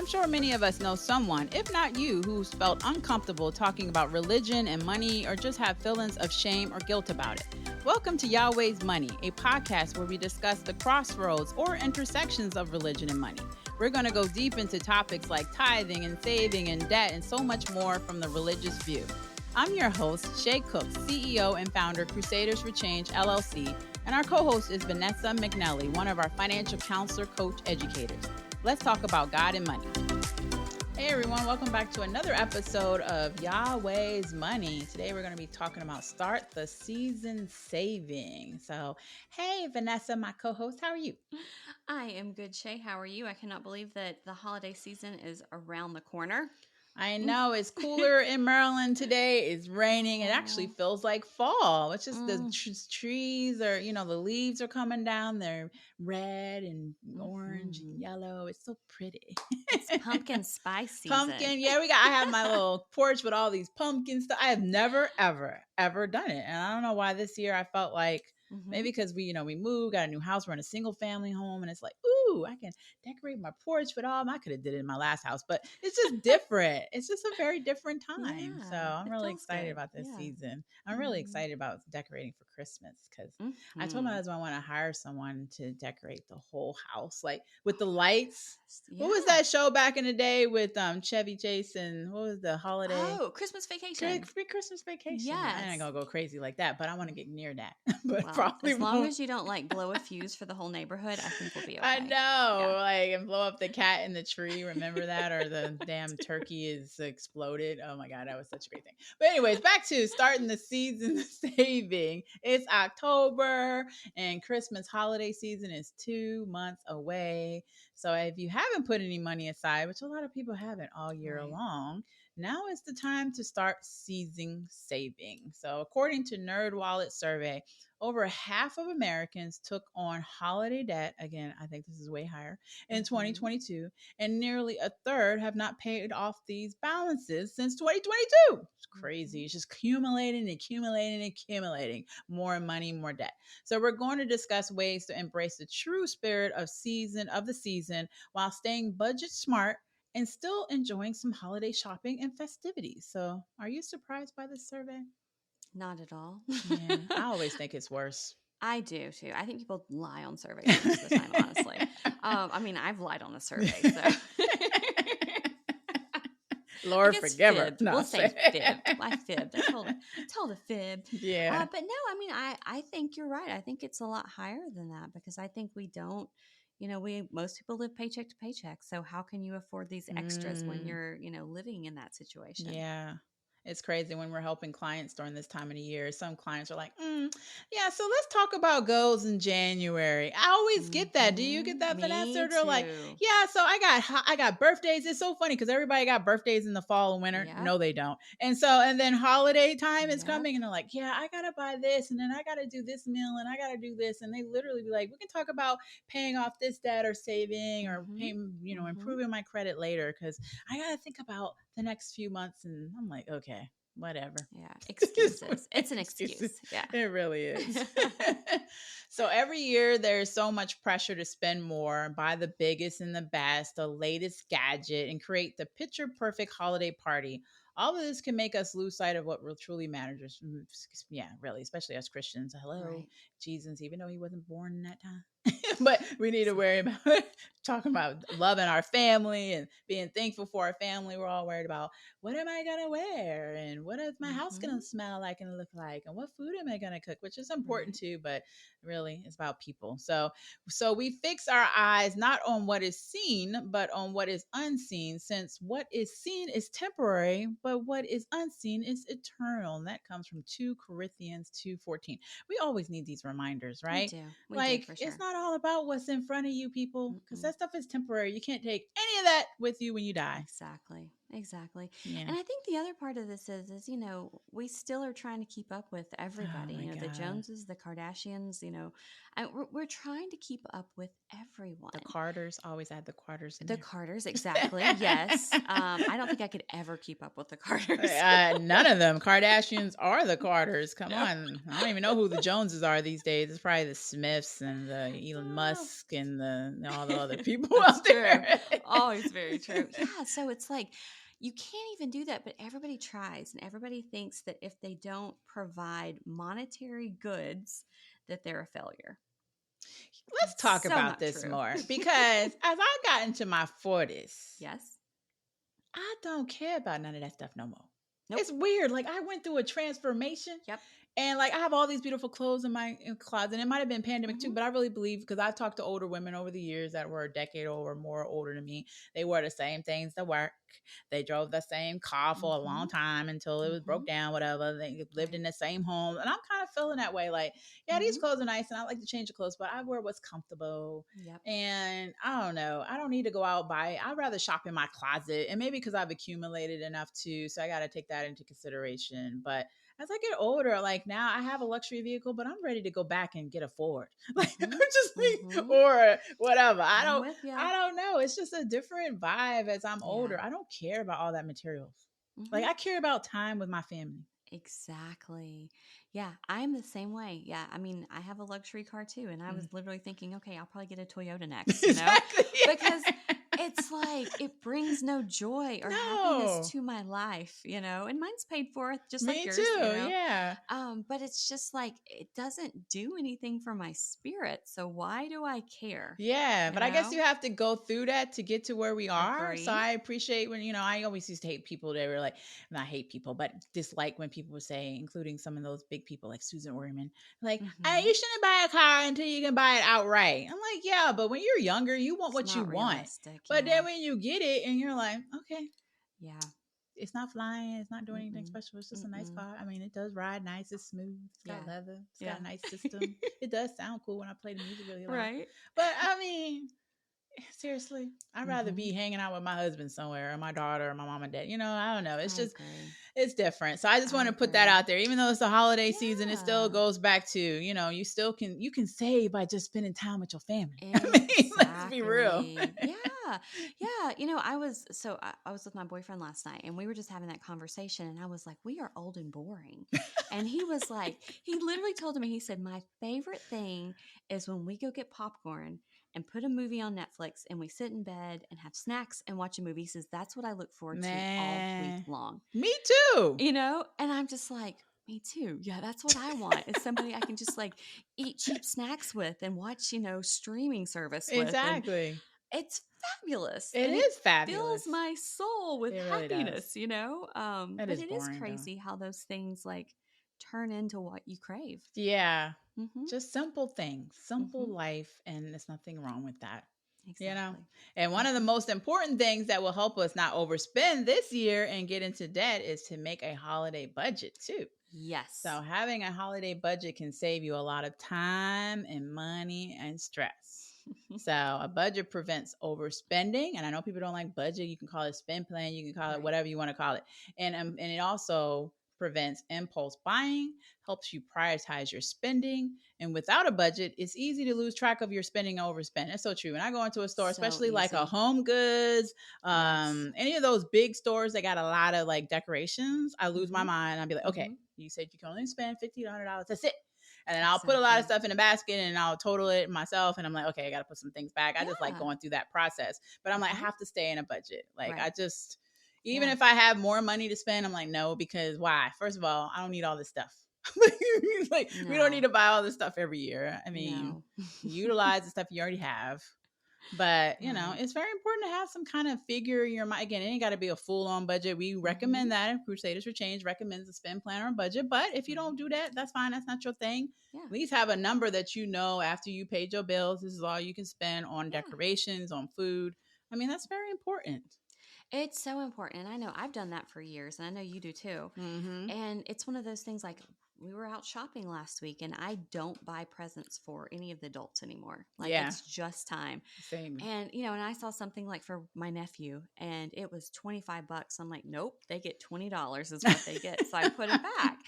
I'm sure many of us know someone, if not you, who's felt uncomfortable talking about religion and money or just have feelings of shame or guilt about it. Welcome to Yahweh's Money, a podcast where we discuss the crossroads or intersections of religion and money. We're going to go deep into topics like tithing and saving and debt and so much more from the religious view. I'm your host, Shay Cook, CEO and founder, Crusaders for Change, LLC, and our co-host is Vanessa McNelly, one of our financial counselor, coach, educators. Let's talk about God and money. Hey everyone, welcome back to another episode of Yahweh's Money. Today we're going to be talking about start the season saving. So, hey Vanessa, my co-host, how are you? I am good, Shay. How are you? I cannot believe that the holiday season is around the corner. I know it's cooler in Maryland today. It's raining. It actually Oh, feels like fall. It's just the mm, trees are, the leaves are coming down. They're red and orange and mhm. yellow. It's so pretty. It's pumpkin spice season. Pumpkin. Yeah, I have my little porch with all these pumpkin stuff. I have never, ever done it. And I don't know why this year I felt like maybe hmm because we moved, got a new house, we're in a single family home, and it's like, ooh, I can decorate my porch with all. I could have did it in my last house, but it's just different. It's just a very different time. So Yeah, I'm it really feels excited good. about this Yeah. season. I'm really hmm excited about decorating for Christmas because I told my hmm husband I want to hire someone to decorate the whole house, like with the lights. What was Yeah. that show back in the day with Chevy Chase and what was the holiday? Oh, Christmas vacation. Christmas Vacation. I ain't Yes. gonna go crazy like that, but I want to get near that. But Well, probably as long won't. as you don't like blow a fuse for the whole neighborhood, I think we'll be I okay. Yeah. know, like, and blow up the cat in the tree. Remember that? Or the damn turkey is exploded. Oh my God, that was such a great thing. But, anyways, back to starting the season saving. It's October and Christmas holiday season is 2 months away. So, if you haven't put any money aside, which a lot of people haven't all year Right. long, now is the time to start season saving. So, according to NerdWallet survey, over half of Americans took on holiday debt. Again, I think this is way higher in hmm 2022, and nearly a third have not paid off these balances since 2022. It's crazy. hmm It's just accumulating, accumulating, accumulating. More money, more debt. So we're going to discuss ways to embrace the true spirit of the season while staying budget smart and still enjoying some holiday shopping and festivities. So, are you surprised by this survey? Not at all. Yeah, I always think it's worse. I do too. I think people lie on surveys most of the time, honestly. I mean, I've lied on a survey, so I Lord guess forgive her. fibbed. No, We'll say fibbed. I fibbed. Told a fib. yeah. But no, I mean, I think you're right. I think it's a lot higher than that because I think we don't. Most people live paycheck to paycheck. So how can you afford these extras when Mm. you're, living in that situation? Yeah. It's crazy when we're helping clients during this time of the year. Some clients are like, yeah, so let's talk about goals in January. I always get that. Do you get that, Vanessa? Me They're like, too. yeah, so I got birthdays. It's so funny because everybody got birthdays in the fall and winter. Yep. No, they don't. And then holiday time is Yep. coming and they're like, yeah, I gotta buy this and then I gotta do this meal and I gotta do this. And they literally be like, we can talk about paying off this debt or saving or hmm paying, hmm improving my credit later because I got to think about the next few months. And I'm like, okay, whatever. Yeah. Just Excuses. It's an excuses. excuse. Yeah. It really is. So every year there's so much pressure to spend more, buy the biggest and the best, the latest gadget, and create the picture perfect holiday party. All of this can make us lose sight of what truly matters. Yeah, really, especially as Christians. Hello, Right. Jesus, even though he wasn't born in that time. But we need to worry Exactly. about talking about loving our family and being thankful for our family. We're all worried about what am I gonna wear and what is my house gonna hmm smell like and look like and what food am I gonna cook, which is important Right. too, but really it's about people. So we fix our eyes not on what is seen, but on what is unseen, since what is seen is temporary, but what is unseen is eternal. And that comes from 2 Corinthians 2:14. We always need these reminders, We right? do. We do Like, for it's sure. not all about what's in front of you, people, because Mm-mm. that stuff is temporary. You can't take any of that with you when you die. Exactly. Exactly. Yeah. And I think the other part of this is, we still are trying to keep up with Oh everybody, my the God. Joneses, the Kardashians, we're trying to keep up with The everyone. Carters, always add the Carters in The there. Carters, exactly. Yes. I don't think I could ever keep up with the Carters. None of them. Kardashians are the Carters. Come No. on. I don't even know who the Joneses are these days. It's probably the Smiths and the Elon Oh, Musk and all the other people that's out true. there. Always very true. Yeah. So it's like you can't even do that, but everybody tries and everybody thinks that if they don't provide monetary goods, that they're a failure. Let's talk So about not this true. more because as I got into my 40s, Yes. I don't care about none of that stuff no more. Nope. It's weird. Like I went through a transformation. Yep. And like I have all these beautiful clothes in my closet. And it might have been pandemic too, Mm-hmm. but I really believe because I've talked to older women over the years that were a decade or more older than me. They wore the same things to work. They drove the same car for a Mm-hmm. long time until it was Mm-hmm. broke down, whatever. They lived Right. in the same home. And I'm kind of feeling that way. Like, yeah, these Mm-hmm. clothes are nice and I like to change the clothes, but I wear what's comfortable. Yep. And I don't know. I don't need to go out buy. I'd rather shop in my closet. And maybe because I've accumulated enough too. So I got to take that into consideration. But as I get older, like now I have a luxury vehicle, but I'm ready to go back and get a Ford. Like Mm-hmm. just me Mm-hmm. or whatever. I'm with you. I don't know. It's just a different vibe as I'm Yeah. older. I don't care about all that materials. Like Mm-hmm. I care about time with my family. Exactly. Yeah, I'm the same way. Yeah, I mean, I have a luxury car too, and I Mm. was literally thinking, okay, I'll probably get a Toyota next, Exactly. because Yeah. it's like it brings no joy or happiness No. to my life, and mine's paid for just like Me yours, too. Yeah. But it's just like it doesn't do anything for my spirit. So why do I care? Yeah, You but I guess know? you have to go through that to get to where we are. So Agree. I appreciate when, I always used to hate people that were like, not hate people, but dislike when people would say, including some of those big people like Susan Orman, like, Mm-hmm. you shouldn't buy a car until you can buy it outright. I'm like, yeah, but when you're younger, you want It's what you not want. realistic. But then Yeah. when you get it and you're like, okay, Yeah. it's not flying, it's not doing anything Mm-mm. special. It's just a nice Mm-mm. car. I mean, it does ride nice, it's smooth, it's got Yeah. leather, it's got Yeah. a nice system. It does sound cool when I play the music really loud. Right. But I mean, seriously, I'd rather Mm-hmm. be hanging out with my husband somewhere or my daughter or my mom and dad. I don't know. It's I just, agree. it's different. So I just want I to put that agree. out there. Even though it's the holiday season, it still Yeah. goes back to, you can save by just spending time with your family. I mean, let's be real. Exactly. Yeah. Yeah. I was with my boyfriend last night and we were just having that conversation and I was like, we are old and boring. And he was like, he literally told me, he said, my favorite thing is when we go get popcorn and put a movie on Netflix and we sit in bed and have snacks and watch a movie. He says, that's what I look forward to all week Man, long. me too. And I'm just like, me too. Yeah, that's what I want. Is somebody I can just like eat cheap snacks with and watch, streaming service with. And Exactly. it's fabulous. It And it is fills fabulous. my soul with It really does. happiness. That But is it is boring though. crazy how those things like turn into what you crave. Yeah. Mm-hmm. Just simple things, simple Mm-hmm. life, and there's nothing wrong with that. you know Exactly. and one of the Mm-hmm. most important things that will help us not overspend this year and get into debt is to make a holiday budget too. Yes. So having a holiday budget can save you a lot of time and money and stress. So a budget prevents overspending, and I know people don't like budget. You can call it spend plan, you can call it Right. whatever you want to call it, and it also prevents impulse buying, helps you prioritize your spending. And without a budget, it's easy to lose track of your spending and overspend. That's so true. When I go into a store, So especially like a easy. Home Goods, Yes. any of those big stores that got a lot of like decorations, I lose my Mm-hmm. mind. I'll be like, okay, Mm-hmm. you said you can only spend $50 $100. That's it. And then I'll put a lot of Exactly. stuff in a basket and I'll total it myself. And I'm like, okay, I got to put some things back. I just like Yeah. going through that process. But I'm like, I Uh-huh. have to stay in a budget. Like, Right. even Yeah. if I have more money to spend, I'm like, no, because why? First of all, I don't need all this stuff. Like, we don't need No. to buy all this stuff every year. I mean, No. utilize the stuff you already have. But Right. it's very important to have some kind of figure in your mind. Again, it ain't got to be a full on budget. We Mm-hmm. recommend that. Crusaders for Change recommends a spend plan or a budget. But if you don't Right. do that, that's fine. That's not your thing. Yeah. At least have a number that after you paid your bills. This is all you can spend on Yeah. decorations, on food. I mean, that's very important. It's so important. And I know I've done that for years, and I know you do too. Mm-hmm. And it's one of those things like we were out shopping last week, and I don't buy presents for any of the adults anymore. Like, Yeah. it's just time. Same. And, you know, and I saw something like for my nephew, and it was 25 bucks. I'm like, nope, they get $20 is what they get. So I put it back.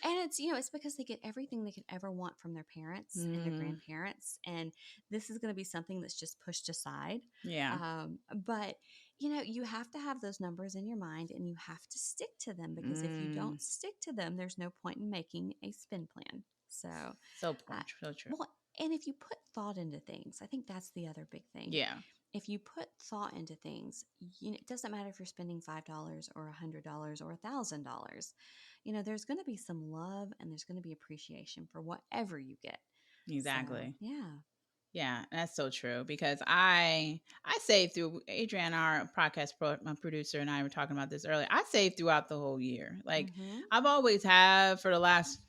And it's, you know, it's because they get everything they could ever want from their parents and their Mm, grandparents. And this is going to be something that's just pushed aside. yeah. But, you know, you have to have those numbers in your mind, and you have to stick to them, because if you Mm, don't stick to them, there's no point in making a spend plan. So, so uh, so true. well, and if you put thought into things, I think that's the other big thing. Yeah. If you put thought into things, you know, it doesn't matter if you're spending $5 or $100 or $1,000. You know, there's going to be some love, and there's going to be appreciation for whatever you get. So, Exactly. yeah. Yeah, that's so true because I save through Adrian, our podcast my producer, and I were talking about this earlier. I save throughout the whole year. Like Mm-hmm. I've always have for the last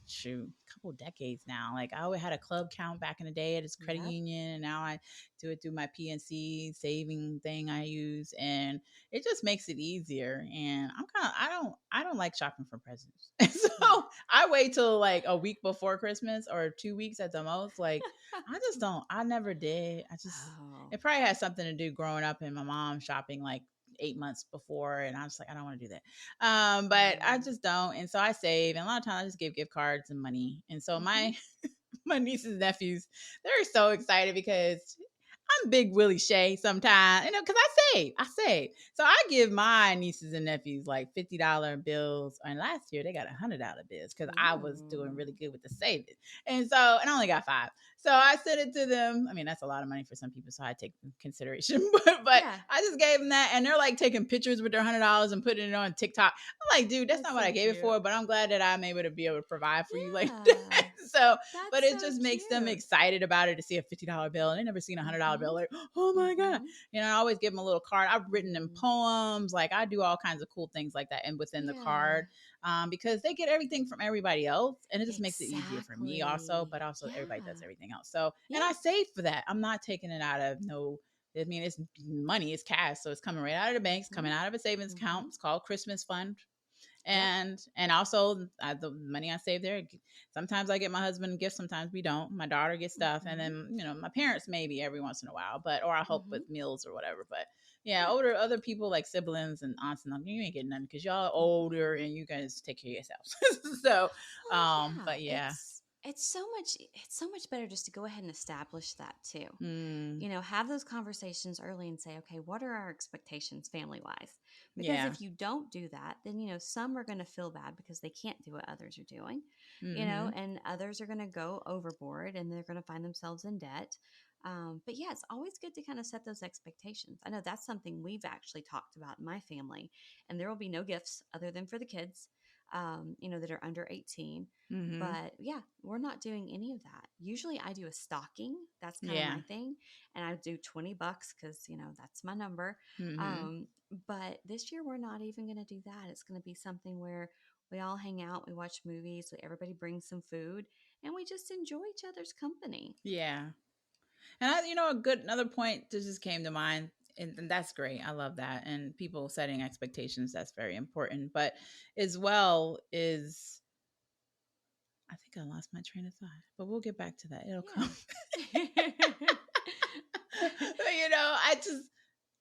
couple decades now. Like I always had a club count back in the day at his credit Yep. union, and now I do it through my PNC saving thing I use, and it just makes it easier. And I don't like shopping for presents, Yeah. so I wait till like a week before Christmas or 2 weeks at the most. Like I just don't. I never did. Oh. It probably has something to do growing up and my mom shopping like 8 months before. And I was like, I don't want to do that. But I just don't. And so I save. And a lot of times I just give gift cards and money. And so Mm-hmm. my nieces and nephews, they're so excited because I'm big Willie Shay sometimes, you know, because I save. So I give my nieces and nephews like $50 bills. And last year they got $100 bills because I was doing Ooh. really good with the saving. And I only got five. So I sent it to them. I mean, that's a lot of money for some people, so I take in consideration. But Yeah. I just gave them that, and they're like taking pictures with their $100 and putting it on TikTok. I'm like, dude, that's That's not what so I gave it cute. for. But I'm glad that I'm able to provide for you like that. Yeah. So but That's it so just makes them cute. excited about it to see a $50 bill and they never seen a $100 Mm-hmm. bill. Like, oh my God. Mm-hmm. You know, I always give them a little card. I've written them Mm-hmm. poems. Like I do all kinds of cool things like that and within the Yeah. card. Because they get everything from everybody else and it just makes it easier for me also, Exactly. but also everybody does Yeah. everything else. So and Yeah. I save for that. I'm not taking it out of no I mean, it's money, it's cash. So it's coming right out of the banks, Mm-hmm. coming out of a savings account. Mm-hmm. It's called Christmas Fund Yep. and also the money I save there. Sometimes I get my husband gifts, sometimes we don't. My daughter gets stuff, and Mm-hmm. then my parents maybe every once in a while, but or I help Mm-hmm. with meals or whatever. But yeah, Yeah. other people like siblings and aunts and them, you ain't getting nothing because y'all older Mm-mm. and you guys take care of yourselves. So, Well, yeah, but yeah, it's so much better just to go ahead and establish that too. mm, You know, have those conversations early and say, okay, what are our expectations family wise? Because yeah, if you don't do that, then, you know, some are going to feel bad because they can't do what others are doing, you know, mm-hmm. and others are going to go overboard and they're going to find themselves in debt. But yeah, it's always good to kind of set those expectations. I know that's something we've actually talked about in my family, and there will be no gifts other than for the kids, you know, that are under 18. Mm-hmm. But yeah, we're not doing any of that. Usually I do a stocking. That's kind of Yeah, my thing. And I do $20 because, you know, that's my number. mm-hmm. Um, but this year we're not even going to do that. It's going to be something where we all hang out, we watch movies, everybody brings some food, and we just enjoy each other's company. Yeah. And a good another point that just came to mind, and that's great. I love that. And people setting expectations, that's very important. But as well is, I think I lost my train of thought, but we'll get back to that. It'll come. Yeah. But, I just,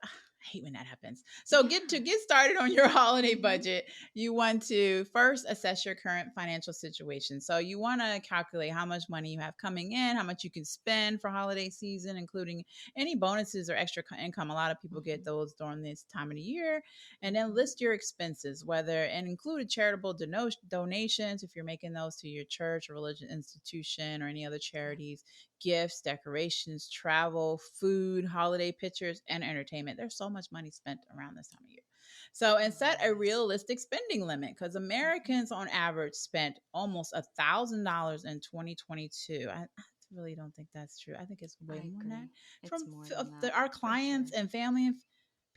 I hate when that happens. So get started on your holiday Mm-hmm. budget. You want to first assess your current financial situation. So you want to calculate how much money you have coming in, how much you can spend for holiday season, including any bonuses or extra income. A lot of people get Mm-hmm. those during this time of the year. And then Mm-hmm. list your expenses, whether and include charitable donations if you're making those to your church or religious institution or any other Yep. charities, gifts, decorations, travel, food, holiday pictures, and entertainment. There's so much money spent around this time of year. So, There and set really a is. realistic spending limit because Mm-hmm. Americans on average spent almost $1,000 in 2022. I really don't think that's true. I think it's way I more than that. agree. It's From more than that our for clients sure. and family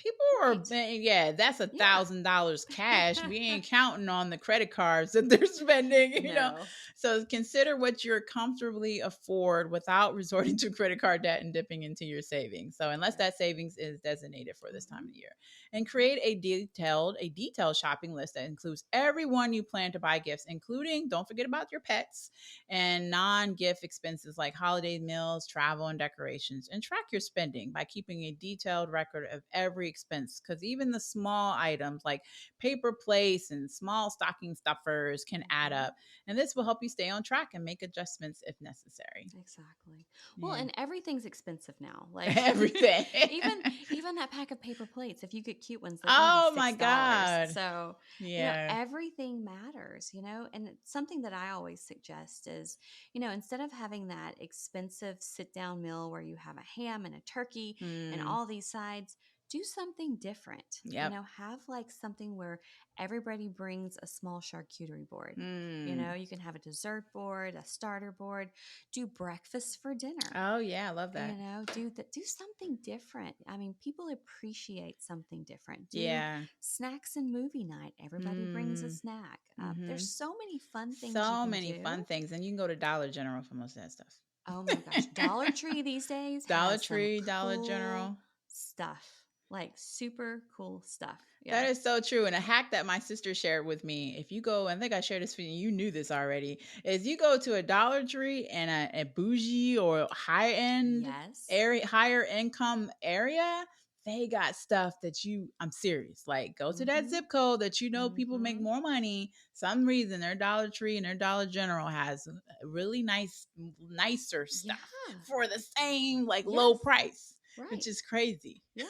People are, Right. yeah, that's Yeah. $1,000 cash. We ain't counting on the credit cards that they're spending. No. So consider what you're comfortably afford without resorting to credit card debt and dipping into your savings. So unless Right. that savings is designated for this time Mhm. of year, and create a detailed shopping list that includes everyone you plan to buy gifts, including, don't forget about your pets and non-gift expenses like holiday meals, travel, and decorations. And track your spending by keeping a detailed record of every expense, because even the small items like paper plates and small stocking stuffers can add Mhm. up. And this will help you stay on track and make adjustments if necessary. Exactly. Well, Yeah. and everything's expensive now. Like Everything. even even that pack of paper plates, if you get cute ones, they're going to be Oh my $6. God. So, Yeah. everything matters, and it's something that I always suggest is, instead of having that expensive sit-down meal where you have a ham and a turkey and Mm, all these sides, do something different. yep. Have like something where everybody brings a small charcuterie board. Mm. You can have a dessert board, a starter board, do breakfast for dinner. Oh yeah, I love that. Do something different. I mean, people appreciate something different. Do Yeah. snacks and movie night. Everybody brings a Mm. snack. There's Mm-hmm. so many fun things you So can many fun do. things. And you can go to Dollar General for most of that stuff. Oh my gosh, Dollar Tree these days Dollar has some Tree, Dollar cool General. stuff, like super cool stuff. Yeah. That is so true. And a hack that my sister shared with me, if you go, I think I shared this for you, you knew this already, is you go to a Dollar Tree and a bougie or high end Yes. area, higher income area, they got stuff that I'm serious. Like go to that Mm-hmm. zip code that people make Mm-hmm. more money. Some reason their Dollar Tree and their Dollar General has really nicer Yeah. stuff for the same like low Yes. price, which Right. is crazy. Yeah.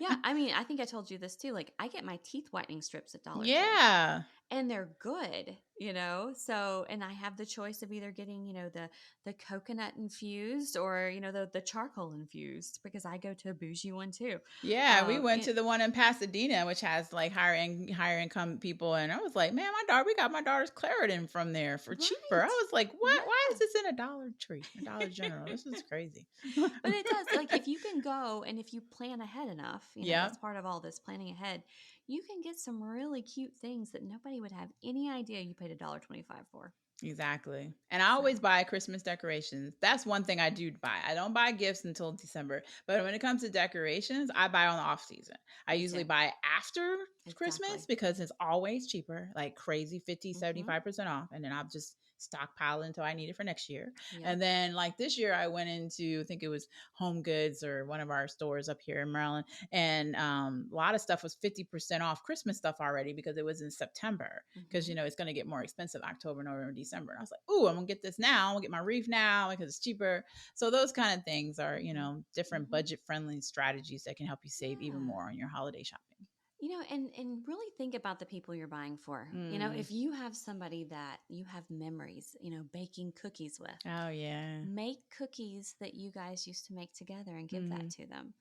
Yeah. I mean, I think I told you this too. Like, I get my teeth whitening strips at Dollar Tree Yeah. and they're good. So, and I have the choice of either getting, the coconut infused or, the charcoal infused because I go to a bougie one too. Yeah, we went Yeah, to the one in Pasadena, which has like higher income people, and I was like, man, we got my daughter's Claritin from there for cheaper. I right. was like, what? Why is Yeah. this in a Dollar Tree, a Dollar General? This is crazy. But it does. Like, if you can go and if you plan ahead enough, Yep. that's part of all this planning ahead, you can get some really cute things that nobody would have any idea you paid $1.25 for. Exactly. And I So, always buy Christmas decorations. That's one thing I do buy. I don't buy gifts until December. But when it comes to decorations, I buy on the off season. I me usually too. buy after Christmas Exactly. because it's always cheaper, like crazy 50, Mm-hmm. 75% off. And then I'll just stockpile until I need it for next year. Yep. And then like this year I went into, I think it was Home Goods or one of our stores up here in Maryland. And a lot of stuff was 50% off Christmas stuff already because it was in September because Mm-hmm. it's going to get more expensive October, November, December. And I was like, "Ooh, I'm gonna get this now. I'm gonna get my reef now because it's cheaper." So those kind of things are different Mm-hmm. budget friendly strategies that can help you save even Yeah. more on your holiday shopping. And really think about the people you're buying for. Mm. If you have somebody that you have memories, baking cookies with, Oh yeah. make cookies that you guys used to make together and give that Mm-hmm. to them.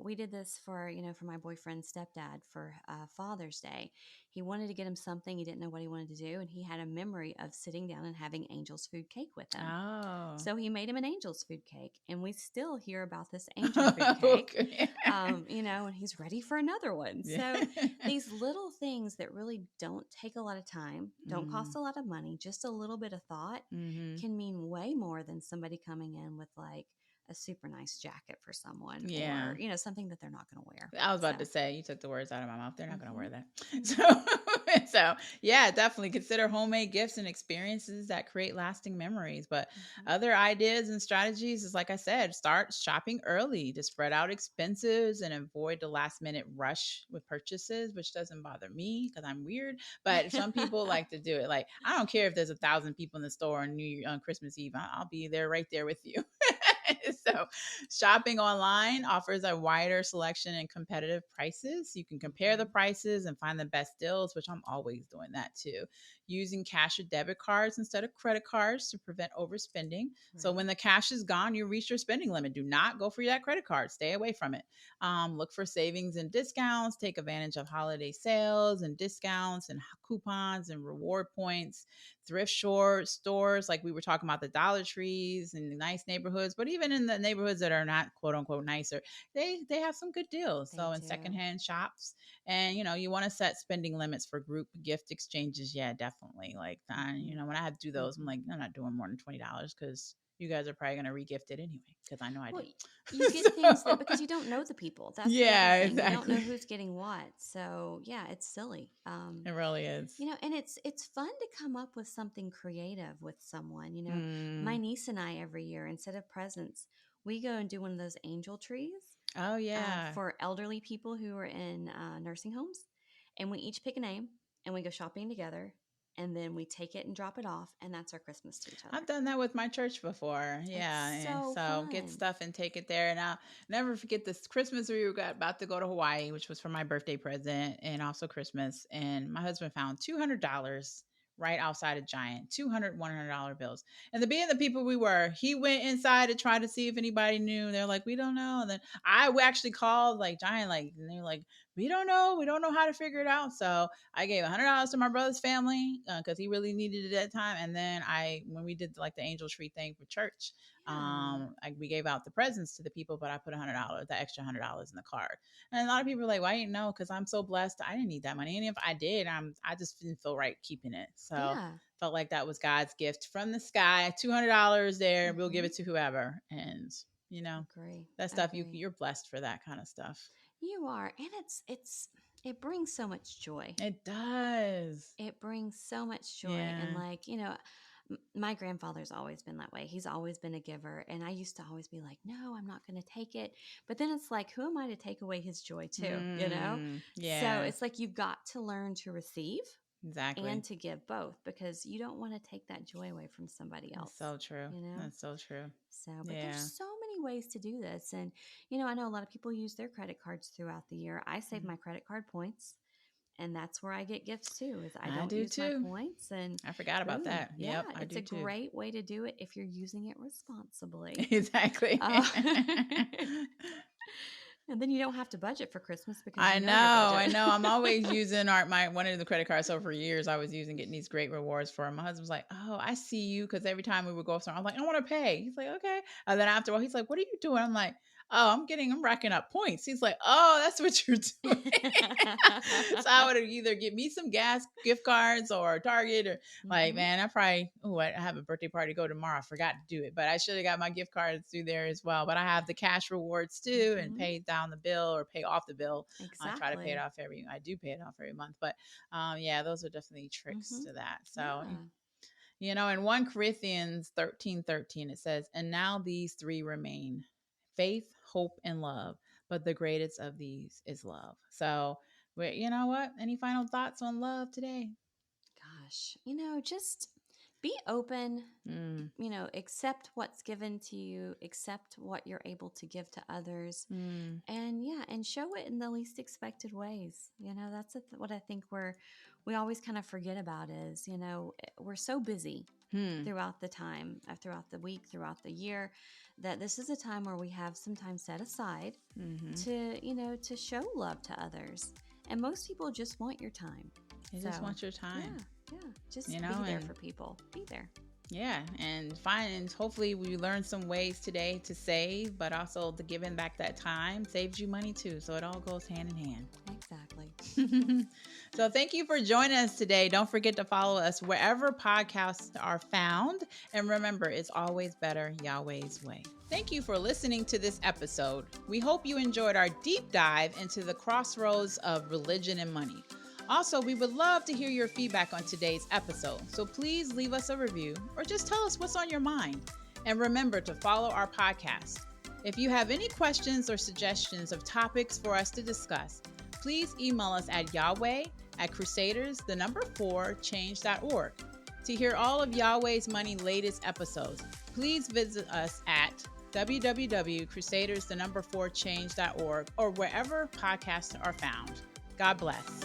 We did this for my boyfriend's stepdad for Father's Day. He wanted to get him something. He didn't know what he wanted to do. And he had a memory of sitting down and having Angel's food cake with him. Oh. So he made him an Angel's food cake. And we still hear about this Angel food cake, Okay. and he's ready for another one. Yeah. So these little things that really don't take a lot of time, don't Mm-hmm. cost a lot of money, just a little bit of thought Mm-hmm. can mean way more than somebody coming in with like a super nice jacket for someone Yeah. or something that they're not going to wear. I was So about to say, you took the words out of my mouth. They're not going to mhm, wear that. mhm, So yeah, definitely consider homemade gifts and experiences that create lasting memories. But mhm. other ideas and strategies is, like I said, start shopping early to spread out expenses and avoid the last minute rush with purchases, which doesn't bother me because I'm weird. But some people like to do it. Like, I don't care if there's 1,000 people in the store on Christmas Eve. I'll be there right there with you. So, shopping online offers a wider selection and competitive prices. You can compare the Mhm. prices and find the best deals, which I'm always doing that too. using cash or debit cards instead of credit cards to prevent overspending. So Right. when the cash is gone, you reach your spending limit. Do not go for that credit card. Stay away from it. Look for savings and discounts. Take advantage of holiday sales and discounts and coupons and reward points. Thrift stores, like we were talking about, the Dollar Trees and nice neighborhoods, but even in the neighborhoods that are not quote unquote nicer, they have some good deals. They So in do. secondhand shops, and you want to set spending limits for group gift exchanges. Yeah, definitely. Like when I have to do those, I'm like, I'm not doing more than $20 because you guys are probably going to regift it anyway, because I know I Well, did. you get things that because you don't know the people. That's the other Yeah, thing. You don't know exactly. who's getting what. So yeah, it's silly. It really is. And it's fun to come up with something creative with someone. My Mm. niece and I every year, instead of presents, we go and do one of those angel trees Oh yeah. for elderly people who are in nursing homes, and we each pick a name and we go shopping together, and then we take it and drop it off, and that's our Christmas to each other. I've done that with my church before. Yeah. It's And so so get fun. stuff and take it there. And I'll never forget this Christmas. We were about to go to Hawaii, which was for my birthday present and also Christmas. And my husband found $200 right outside a Giant, $100 bills. And being the people we were, he went inside to try to see if anybody knew. They're like, we don't know. And then I actually called like Giant, like, and they're like, we don't know. We don't know how to figure it out. So I gave $100 to my brother's family because he really needed it at that time. And then when we did like the angel tree thing for church, Yeah. we gave out the presents to the people, but I put $100, the extra $100 in the card. And a lot of people are like, "Why didn't know?" Because I'm so blessed. I didn't need that money, and if I did, I just didn't feel right keeping it. So Yeah. felt like that was God's gift from the sky. $200 there. We'll give Hmm. it to whoever, and you know Agree. that stuff. Agree. You're blessed for that kind of stuff. You are, and it brings so much joy. It does. It brings so much joy, and Yeah. my grandfather's always been that way. He's always been a giver, and I used to always be like, "No, I'm not going to take it." But then it's like, who am I to take away his joy too? So Yeah. it's like you've got to learn to receive Exactly. and to give both, because you don't want to take that joy away from somebody That's else. so true. You know. That's so true. But there's Yeah. so many ways to do this. And, I know a lot of people use their credit cards throughout the year. I save Mhm. my credit card points, and that's where I get gifts too, is I I don't do use my too. points, and I forgot about boom. that. Yeah, Yep, I it's do a too. great way to do it if you're using it responsibly. Exactly. Uh, and then you don't have to budget for Christmas because I you know, know your I budget. know. I'm always using my one of the credit cards. So for years, I was getting these great rewards for him. My husband's like, "Oh, I see you," because every time we would go somewhere, I'm like, "I want to pay." He's like, "Okay," and then after a while, he's like, "What are you doing?" I'm like, "Oh, I'm racking up points." He's like, "Oh, that's what you're doing." So I would either get me some gas gift cards or Target or like, Hmm. man, I have a birthday party to go tomorrow. I forgot to do it, but I should have got my gift cards through there as well. But I have the cash rewards too, and Hmm. pay down the bill or pay off the bill. I try to pay it Exactly. off I do pay it off every month. But yeah, those are definitely tricks Hmm. to that. So, Yeah. in 1 Corinthians 13:13, it says, "And now these three remain: faith, hope, and love. But the greatest of these is love." So, you know what? Any final thoughts on love today? Gosh, just be open, Mm, accept what's given to you, accept what you're able to give to others, mm, and yeah, and show it in the least expected ways. That's what I think we always kind of forget about is, we're so busy hmm, throughout the week, throughout the year, that this is a time where we have some time set aside mm-hmm. to show love to others. And most people just want your time. You just So, want your yeah, time, yeah, just be there and for people. Be there. yeah, and hopefully we learned some ways today to save, but also the giving back that time saves you money too. So it all goes hand in hand. Exactly. So thank you for joining us today. Don't forget to follow us wherever podcasts are found. And remember, it's always better Yahweh's way. Thank you for listening to this episode. We hope you enjoyed our deep dive into the crossroads of religion and money. Also, we would love to hear your feedback on today's episode. So please leave us a review or just tell us what's on your mind. And remember to follow our podcast. If you have any questions or suggestions of topics for us to discuss, please email us at yahweh@crusaders4change.org. To hear all of Yahweh's Money latest episodes, please visit us at www.crusaders4change.org or wherever podcasts are found. God bless.